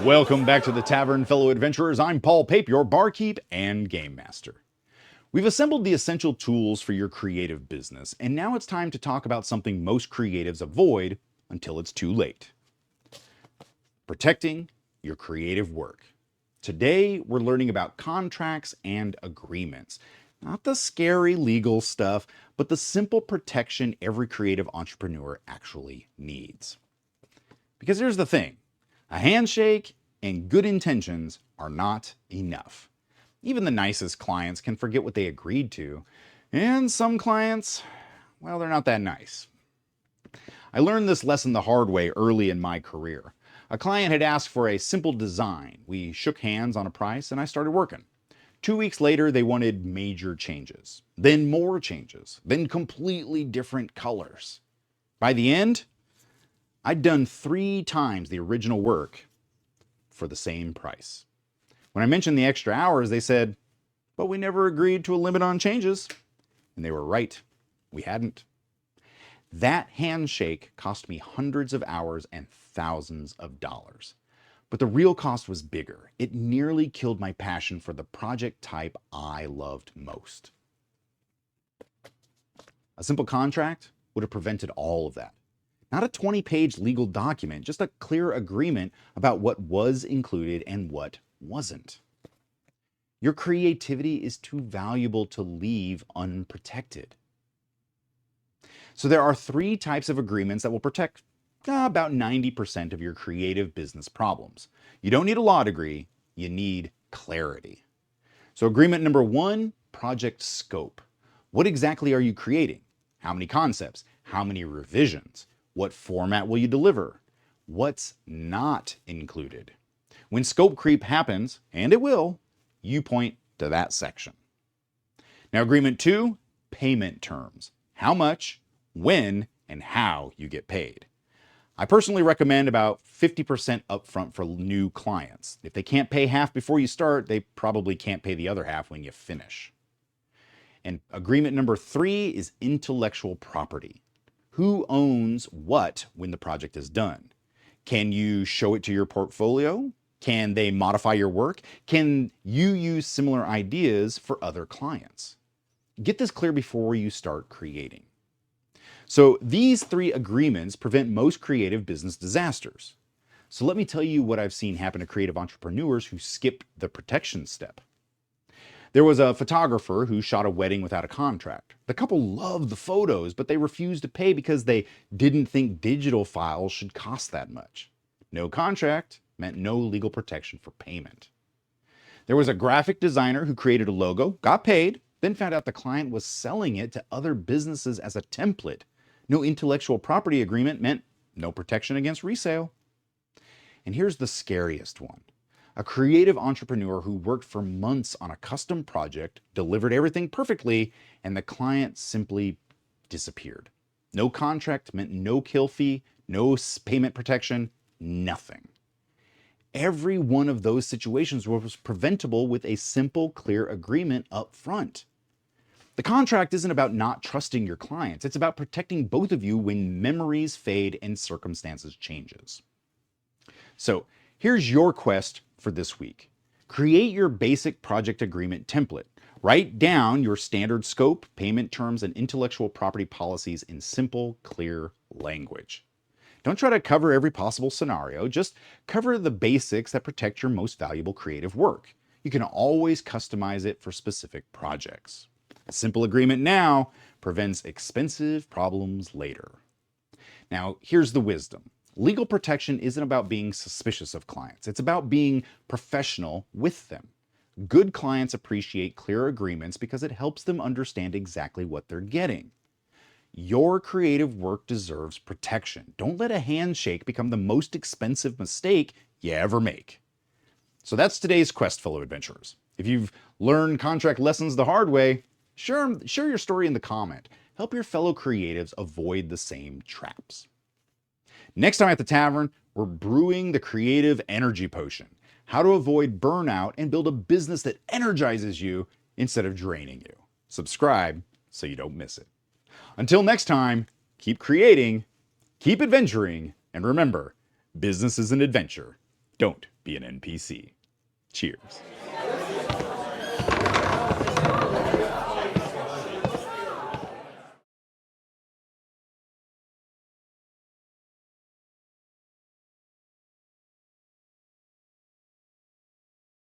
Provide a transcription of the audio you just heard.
Welcome back to the Tavern, fellow adventurers. I'm Paul Pape, your barkeep and game master. We've assembled the essential tools for your creative business, and now it's time to talk about something most creatives avoid until it's too late. Protecting your creative work. Today, we're learning about contracts and agreements. Not the scary legal stuff, but the simple protection every creative entrepreneur actually needs. Because here's the thing. A handshake and good intentions are not enough. Even the nicest clients can forget what they agreed to, and some clients, well, they're not that nice. I learned this lesson the hard way early in my career. A client had asked for a simple design. We shook hands on a price and I started working. 2 weeks later, they wanted major changes, then more changes, then completely different colors. By the end, I'd done 3 times the original work for the same price. When I mentioned the extra hours, they said, but we never agreed to a limit on changes. And they were right. We hadn't. That handshake cost me hundreds of hours and thousands of dollars. But the real cost was bigger. It nearly killed my passion for the project type I loved most. A simple contract would have prevented all of that. Not a 20-page legal document, just a clear agreement about what was included and what wasn't. Your creativity is too valuable to leave unprotected. So there are 3 types of agreements that will protect about 90% of your creative business problems. You don't need a law degree, you need clarity. So agreement number 1, project scope. What exactly are you creating? How many concepts? How many revisions? What format will you deliver? What's not included? When scope creep happens, and it will, you point to that section. Now, agreement 2, payment terms. How much, when, and how you get paid. I personally recommend about 50% upfront for new clients. If they can't pay half before you start, they probably can't pay the other half when you finish. And agreement number 3 is intellectual property. Who owns what when the project is done? Can you show it to your portfolio? Can they modify your work? Can you use similar ideas for other clients? Get this clear before you start creating. So these 3 agreements prevent most creative business disasters. So let me tell you what I've seen happen to creative entrepreneurs who skip the protection step. There was a photographer who shot a wedding without a contract. The couple loved the photos, but they refused to pay because they didn't think digital files should cost that much. No contract meant no legal protection for payment. There was a graphic designer who created a logo, got paid, then found out the client was selling it to other businesses as a template. No intellectual property agreement meant no protection against resale. And here's the scariest one. A creative entrepreneur who worked for months on a custom project, delivered everything perfectly, and the client simply disappeared. No contract meant no kill fee, no payment protection, nothing. Every one of those situations was preventable with a simple, clear agreement up front. The contract isn't about not trusting your clients. It's about protecting both of you when memories fade and circumstances changes. So here's your quest for this week. Create your basic project agreement template. Write down your standard scope, payment terms, and intellectual property policies in simple, clear language. Don't try to cover every possible scenario. Just cover the basics that protect your most valuable creative work. You can always customize it for specific projects. A simple agreement now prevents expensive problems later. Now, here's the wisdom. Legal protection isn't about being suspicious of clients. It's about being professional with them. Good clients appreciate clear agreements because it helps them understand exactly what they're getting. Your creative work deserves protection. Don't let a handshake become the most expensive mistake you ever make. So that's today's quest, fellow adventurers. If you've learned contract lessons the hard way, share your story in the comment. Help your fellow creatives avoid the same traps. Next time at the Tavern, we're brewing the creative energy potion. How to avoid burnout and build a business that energizes you instead of draining you. Subscribe so you don't miss it. Until next time, keep creating, keep adventuring, and remember, business is an adventure Don't be an NPC. Cheers.